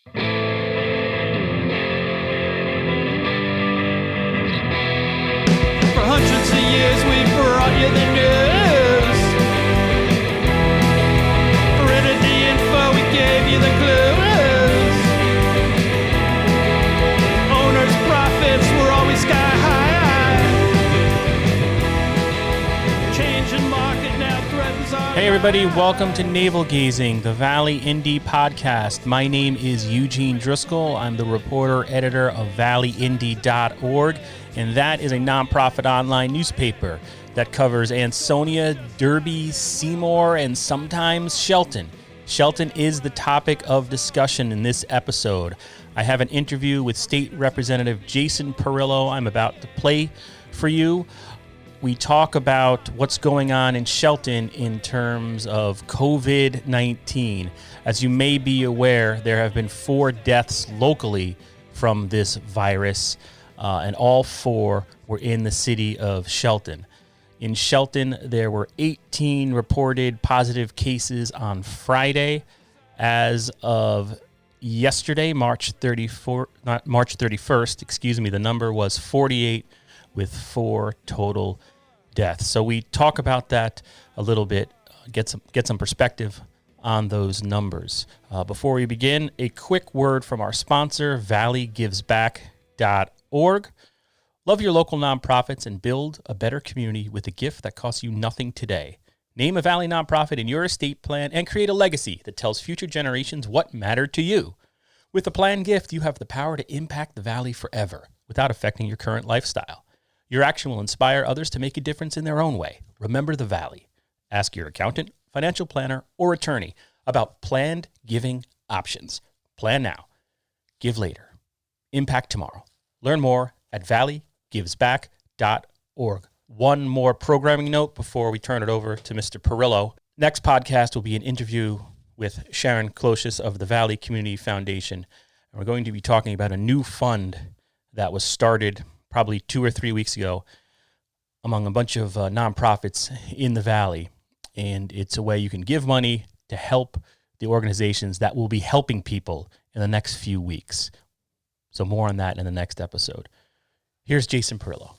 For hundreds of years we brought you the news. Printed the info, we gave you the clues. Owners' profits were always sky high. Changing market now threatens our Hey everybody, welcome to Navel Gazing, the Valley Indy podcast. My name is Eugene Driscoll. I'm the reporter editor of valleyindy.org, and that is a nonprofit online newspaper that covers Ansonia, Derby, Seymour, and sometimes Shelton. Shelton is the topic of discussion in this episode. I have an interview with State Representative Jason Perillo I'm about to play for you. We talk about what's going on in Shelton in terms of COVID-19. As you may be aware, there have been 4 deaths locally from this virus, and all 4 were in the city of Shelton. In Shelton, there were 18 reported positive cases on Friday. As of yesterday, March 31st, the number was 48 with 4 total deaths. So we talk about that a little bit, get some perspective on those numbers. Before we begin, a quick word from our sponsor, valleygivesback.org. Love your local nonprofits and build a better community with a gift that costs you nothing today. Name a Valley nonprofit in your estate plan and create a legacy that tells future generations what mattered to you. With a planned gift, you have the power to impact the Valley forever without affecting your current lifestyle. Your action will inspire others to make a difference in their own way. Remember the Valley. Ask your accountant, financial planner, or attorney about planned giving options. Plan now. Give later. Impact tomorrow. Learn more at valleygivesback.org. One more programming note before we turn it over to Mr. Perillo. Next podcast will be an interview with Sharon Closius of the Valley Community Foundation. And we're going to be talking about a new fund that was started probably 2 or 3 weeks ago among a bunch of nonprofits in the Valley. And it's a way you can give money to help the organizations that will be helping people in the next few weeks. So more on that in the next episode. Here's Jason Perillo.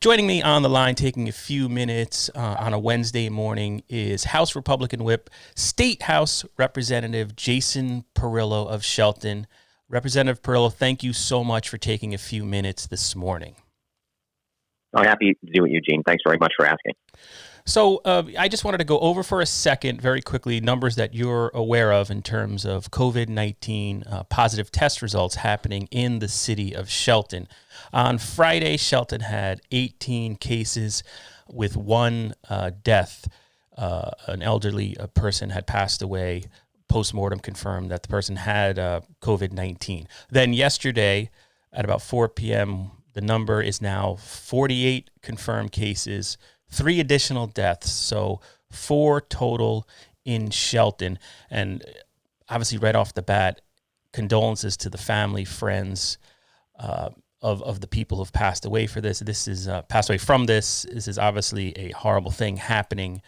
Joining me on the line, taking a few minutes on a Wednesday morning, is House Republican Whip, State House Representative Jason Perillo of Shelton. Representative Perillo, thank you so much for taking a few minutes this morning. I'm happy to do it, Eugene. Thanks very much for asking. So I just wanted to go over for a second, very quickly, numbers that you're aware of in terms of COVID-19 positive test results happening in the city of Shelton. On Friday, Shelton had 18 cases with 1 death. An elderly person had passed away. Postmortem confirmed that the person had COVID-19. Then yesterday at about 4 p.m., the number is now 48 confirmed cases, 3 additional deaths, so 4 total in Shelton. And obviously right off the bat, condolences to the family, friends of the people who've passed away for this. This is passed away from this. This is obviously a horrible thing happening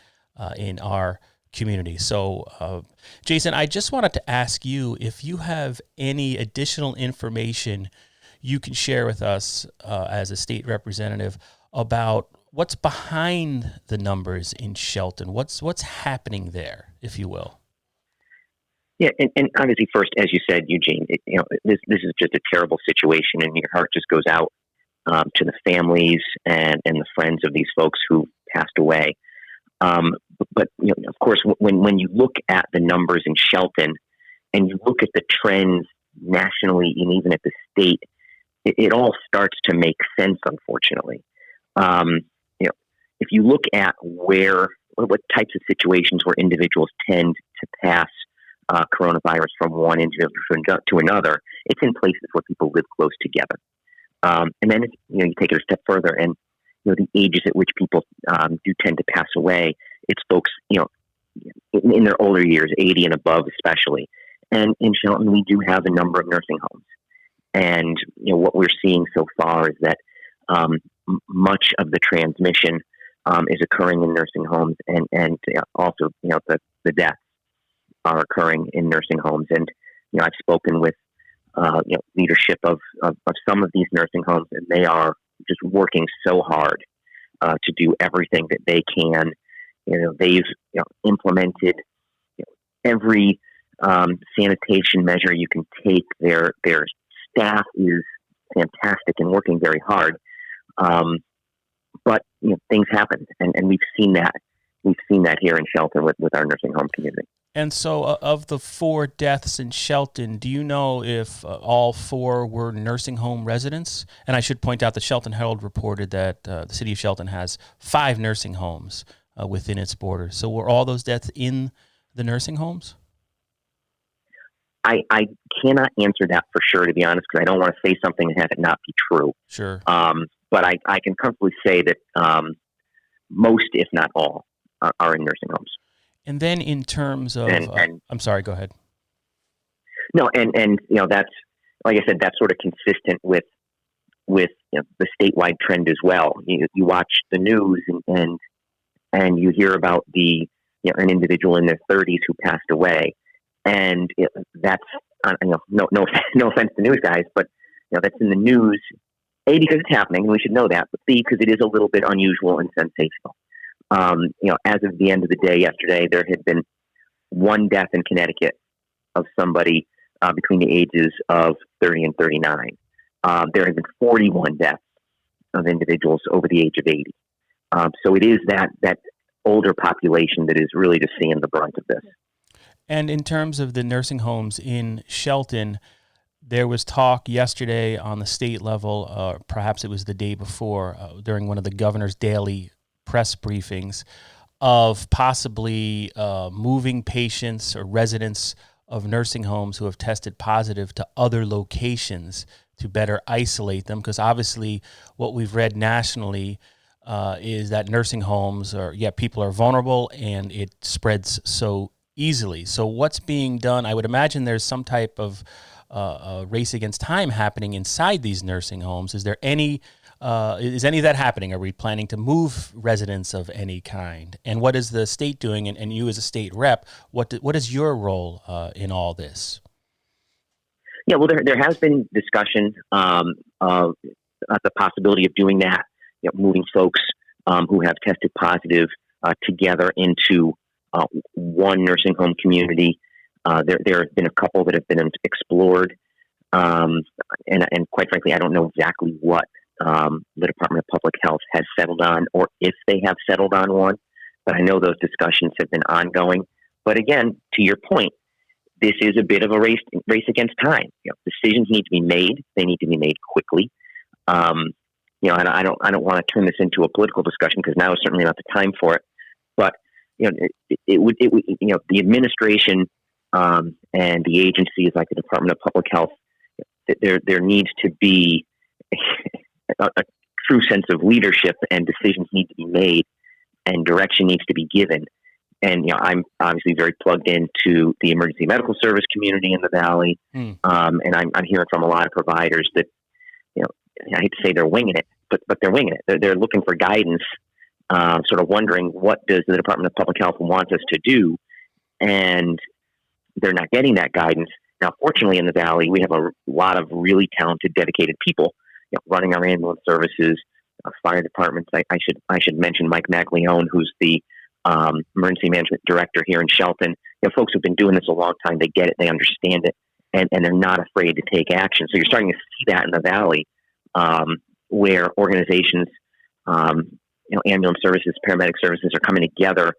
in our community. So, Jason, I just wanted to ask you if you have any additional information you can share with us as a state representative about what's behind the numbers in Shelton. What's happening there, if you will? Yeah, and obviously, first, as you said, Eugene, this is just a terrible situation, and your heart just goes out to the families and the friends of these folks who passed away. But of course, when you look at the numbers in Shelton and you look at the trends nationally and even at the state, it all starts to make sense, unfortunately. If you look at what types of situations where individuals tend to pass coronavirus from one individual to another, it's in places where people live close together. And then you take it a step further, and the ages at which people do tend to pass away, it's folks in their older years, 80 and above especially. And in Shelton, we do have a number of nursing homes. And what we're seeing so far is that much of the transmission is occurring in nursing homes, and also the deaths are occurring in nursing homes. And I've spoken with leadership of some of these nursing homes, and they are just working so hard to do everything that they can. They've implemented every sanitation measure you can take. Their staff is fantastic and working very hard. But things happen, and we've seen that. We've seen that here in Shelton with our nursing home community. And so of the 4 deaths in Shelton, do you know if all 4 were nursing home residents? And I should point out the Shelton Herald reported that the city of Shelton has 5 nursing homes within its borders. So were all those deaths in the nursing homes? I cannot answer that for sure, to be honest, because I don't want to say something and have it not be true. Sure. But I can comfortably say that most, if not all, are in nursing homes. And then in terms of, I'm sorry, go ahead. No, and that's, like I said, that's sort of consistent with the statewide trend as well. You watch the news and you hear about an individual in their 30s who passed away, and that's no offense to news guys, but that's in the news. A, because it's happening, and we should know that, but B, because it is a little bit unusual and sensational. As of the end of the day yesterday, there had been 1 death in Connecticut of somebody between the ages of 30 and 39. There have been 41 deaths of individuals over the age of 80. So it is that older population that is really just seeing the brunt of this. And in terms of the nursing homes in Shelton, there was talk yesterday on the state level, perhaps it was the day before, during one of the governor's daily press briefings, of possibly moving patients or residents of nursing homes who have tested positive to other locations to better isolate them. Because obviously what we've read nationally is that nursing homes people are vulnerable and it spreads so easily. So what's being done? I would imagine there's some type of race against time happening inside these nursing homes. Is there any is any of that happening? Are we planning to move residents of any kind? And what is the state doing? And you as a state rep, what is your role in all this? Yeah, well, there has been discussion of the possibility of doing that, moving folks who have tested positive together into one nursing home community. There have been a couple that have been explored, and quite frankly, I don't know exactly what the Department of Public Health has settled on, or if they have settled on one. But I know those discussions have been ongoing. But again, to your point, this is a bit of a race against time. Decisions need to be made. They need to be made quickly. And I don't want to turn this into a political discussion, because now is certainly not the time for it. But it would the administration and the agencies like the Department of Public Health, there needs to be a true sense of leadership, and decisions need to be made, and direction needs to be given. And I'm obviously very plugged into the emergency medical service community in the Valley, and I'm hearing from a lot of providers that I hate to say they're winging it, but they're winging it. They're looking for guidance, sort of wondering, what does the Department of Public Health want us to do, and they're not getting that guidance. Now, fortunately, in the Valley, we have a lot of really talented, dedicated people running our ambulance services, fire departments. I should mention Mike Maglione, who's the emergency management director here in Shelton. Folks who've been doing this a long time. They get it, they understand it, and they're not afraid to take action. So you're starting to see that in the Valley, where organizations, ambulance services, paramedic services are coming together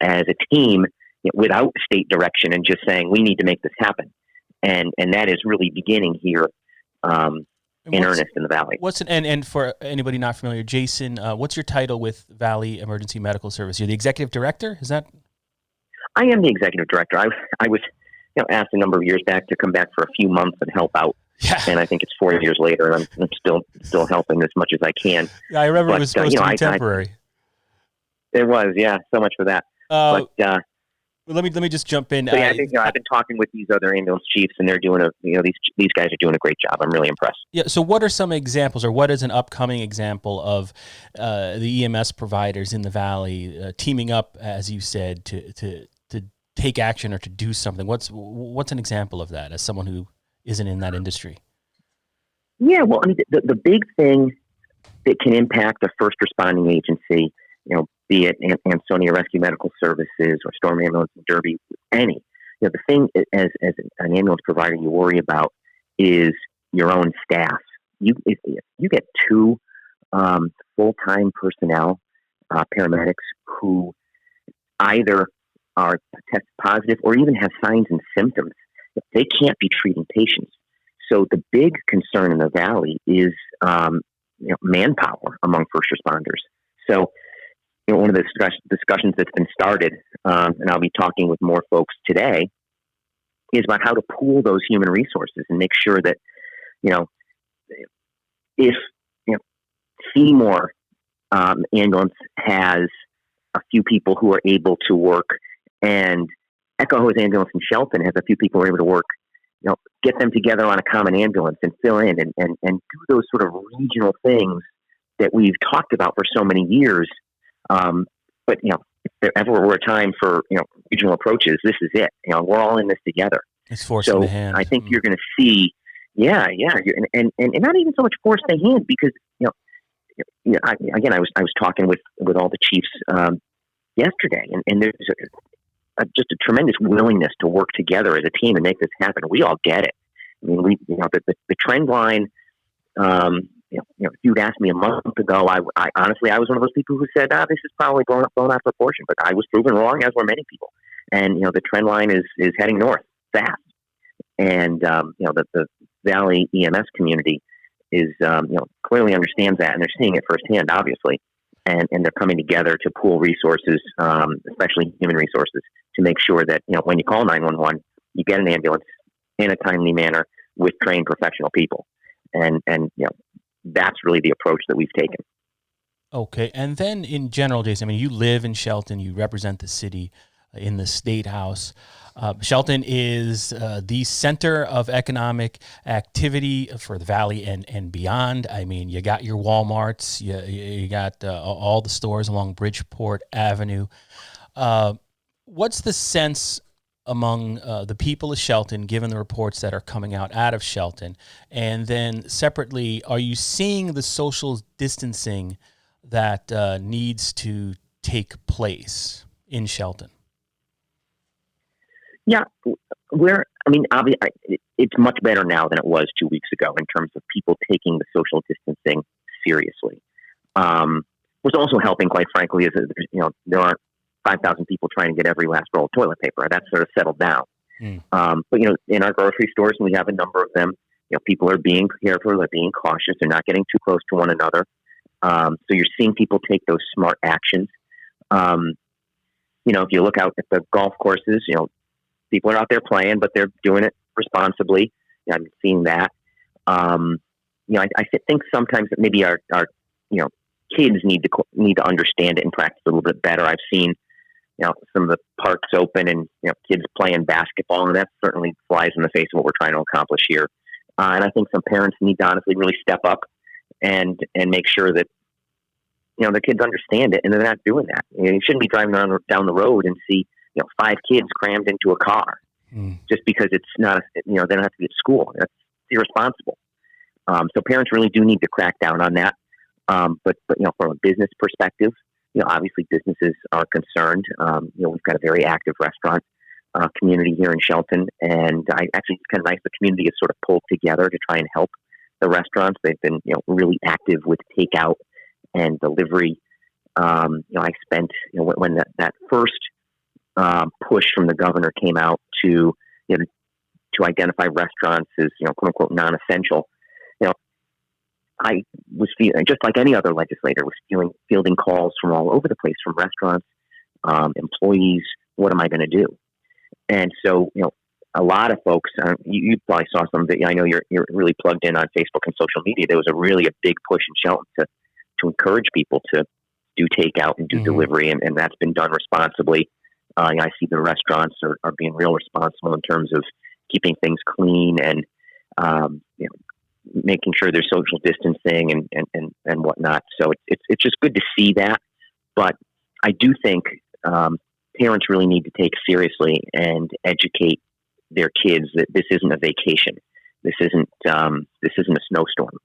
as a team without state direction, and just saying, we need to make this happen. And that is really beginning here in earnest in the Valley. And for anybody not familiar, Jason, what's your title with Valley Emergency Medical Service? You're the executive director? Is that? I am the executive director. I was asked a number of years back to come back for a few months and help out. Yeah. And I think it's 4 years later, and I'm still helping as much as I can. Yeah, I remember it was supposed to be temporary. It was, yeah. So much for that. Let me just jump in. So I think I've been talking with these other ambulance chiefs, and they're doing these guys are doing a great job. I'm really impressed. Yeah. So what are some examples, or what is an upcoming example of the EMS providers in the Valley teaming up, as you said, to take action or to do something? What's an example of that as someone who isn't in that industry? Yeah, well, I mean, the big thing that can impact a first responding agency, be it Ansonia Rescue Medical Services or Storm Ambulance in Derby, any, the thing as an ambulance provider you worry about is your own staff. If you get two full-time personnel, paramedics, who either are test positive or even have signs and symptoms, they can't be treating patients. So the big concern in the Valley is manpower among first responders. So one of the discussions that's been started, and I'll be talking with more folks today, is about how to pool those human resources and make sure that, if Seymour ambulance has a few people who are able to work, and Echo Hose ambulance in Shelton has a few people who are able to work, get them together on a common ambulance and fill in and do those sort of regional things that we've talked about for so many years. But if there ever were a time for regional approaches, this is it. We're all in this together. It's forcing the hand. I think you're going to see, and not even so much force the hand, because I was talking with all the chiefs yesterday, and there's just a tremendous willingness to work together as a team and make this happen. We all get it. I mean, the trend line. If you'd asked me a month ago, I honestly, I was one of those people who said, this is probably blown out of proportion, but I was proven wrong, as were many people. And, the trend line is heading north fast. And, the Valley EMS community is, clearly understands that, and they're seeing it firsthand, obviously. And they're coming together to pool resources, especially human resources, to make sure that, when you call 911, you get an ambulance in a timely manner with trained professional people. And that's really the approach that we've taken. Okay. And then in general, Jason, I mean, you live in Shelton, you represent the city in the State House. Shelton is the center of economic activity for the Valley and beyond. I mean, you got your Walmarts, you got all the stores along Bridgeport Avenue. What's the sense among the people of Shelton, given the reports that are coming out of Shelton? And then separately, are you seeing the social distancing that needs to take place in Shelton? Yeah, it's much better now than it was 2 weeks ago in terms of people taking the social distancing seriously. What's also helping, quite frankly, is that, there aren't 5,000 people trying to get every last roll of toilet paper. That's sort of settled down. But, in our grocery stores, and we have a number of them, people are being careful, they're being cautious, they're not getting too close to one another. So you're seeing people take those smart actions. If you look out at the golf courses, people are out there playing, but they're doing it responsibly. I'm seeing that. I think sometimes that maybe our kids need to understand it and practice a little bit better. I've seen, some of the parks open and, kids playing basketball, and that certainly flies in the face of what we're trying to accomplish here. And I think some parents need to honestly really step up and make sure that, their kids understand it and they're not doing that. You shouldn't be driving down the road and see, 5 kids crammed into a car just because it's not, they don't have to be at school. That's irresponsible. So parents really do need to crack down on that. But from a business perspective, obviously businesses are concerned. We've got a very active restaurant community here in Shelton, and it's kind of nice the community is sort of pulled together to try and help the restaurants. They've been, really active with takeout and delivery. I spent, when that first push from the governor came out to identify restaurants as, quote unquote, non-essential, I was feeling, just like any other legislator, was fielding calls from all over the place, from restaurants, employees. What am I going to do? And so, a lot of folks, you probably saw some of it. I know you're really plugged in on Facebook and social media. There was a big push in Shelton to encourage people to do takeout and do delivery, and that's been done responsibly. I see the restaurants are being real responsible in terms of keeping things clean and making sure there's social distancing and whatnot. So it's just good to see that. But I do think parents really need to take seriously and educate their kids that this isn't a vacation. This isn't a snowstorm.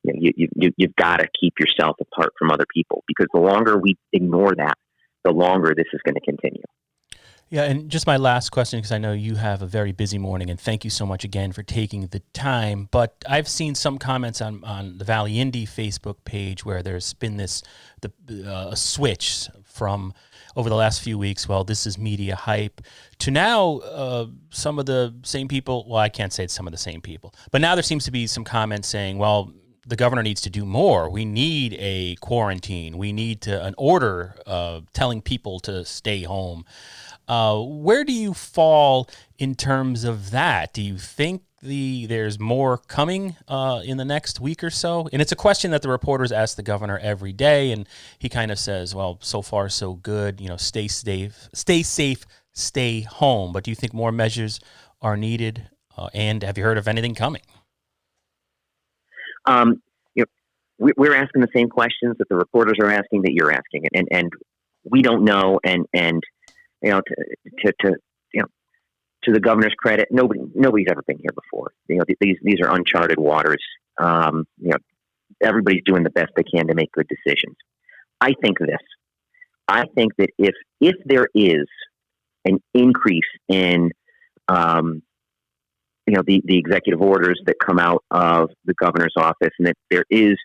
You've got to keep yourself apart from other people, because the longer we ignore that, the longer this is going to continue. Yeah, and just my last question, because I know you have a very busy morning, and thank you so much again for taking the time. But I've seen some comments on the Valley Indy Facebook page where there's been a switch from over the last few weeks. Well, this is media hype, to now some of the same people. Well, I can't say it's some of the same people, but now there seems to be some comments saying, well, the governor needs to do more. We need a quarantine. We need an order telling people to stay home. Where do you fall in terms of that? Do you think there's more coming in the next week or so? And it's a question that the reporters ask the governor every day, and he kind of says, well, so far so good. Stay safe, stay home. But do you think more measures are needed? And have you heard of anything coming? We're asking the same questions that the reporters are asking, that you're asking, and we don't know. And to the governor's credit, nobody's ever been here before. These are uncharted waters. Everybody's doing the best they can to make good decisions. I think that if there is an increase in the executive orders that come out of the governor's office, and that there is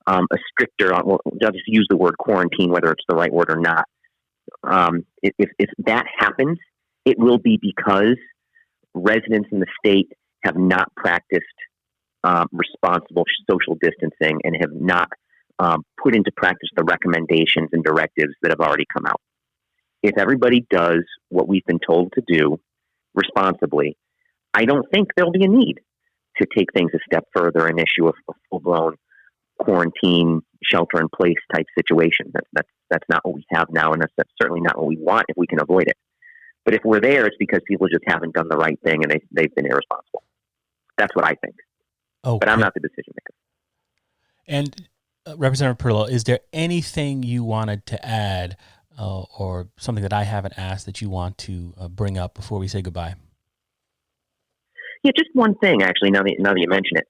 a stricter, I'll just use the word quarantine, whether it's the right word or not. If that happens, it will be because residents in the state have not practiced responsible social distancing and have not put into practice the recommendations and directives that have already come out. If everybody does what we've been told to do responsibly, I don't think there'll be a need to take things a step further and issue a full-blown quarantine, shelter-in-place type situation. That's not what we have now, and that's certainly not what we want if we can avoid it. But if we're there, it's because people just haven't done the right thing and they've been irresponsible. That's what I think. Okay. But I'm not the decision maker. And Representative Perillo, is there anything you wanted to add or something that I haven't asked that you want to bring up before we say goodbye? Yeah, just one thing, actually, now that you mention it.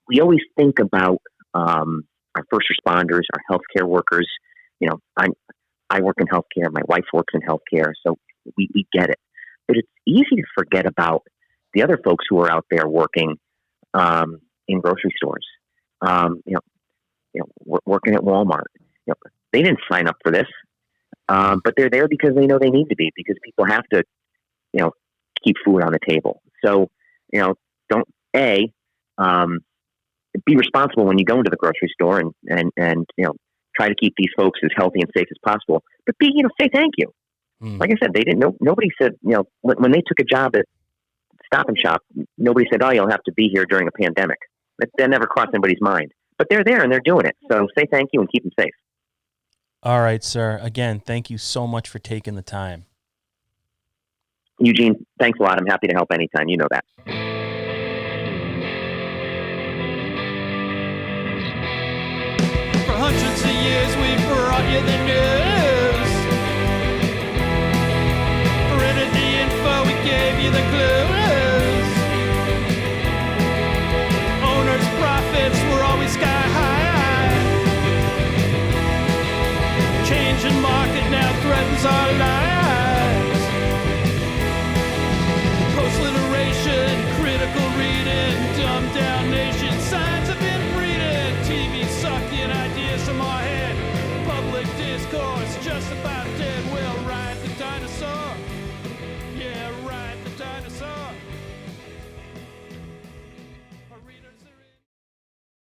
We always think about our first responders, our healthcare workers. I work in healthcare. My wife works in healthcare, so we get it. But it's easy to forget about the other folks who are out there working in grocery stores. Working at Walmart. They didn't sign up for this, but they're there because they know they need to be, because people have to, keep food on the table. So, don't be responsible when you go into the grocery store and try to keep these folks as healthy and safe as possible. But say thank you. Like I said, they didn't know. Nobody said, when they took a job at Stop and Shop, nobody said, "Oh, you'll have to be here during a pandemic." That never crossed anybody's mind. But they're there and they're doing it. So say thank you and keep them safe. All right, sir. Again, thank you so much for taking the time. Eugene, thanks a lot. I'm happy to help anytime. You know that. For hundreds of years we've brought you the news. For any info we gave you the clue.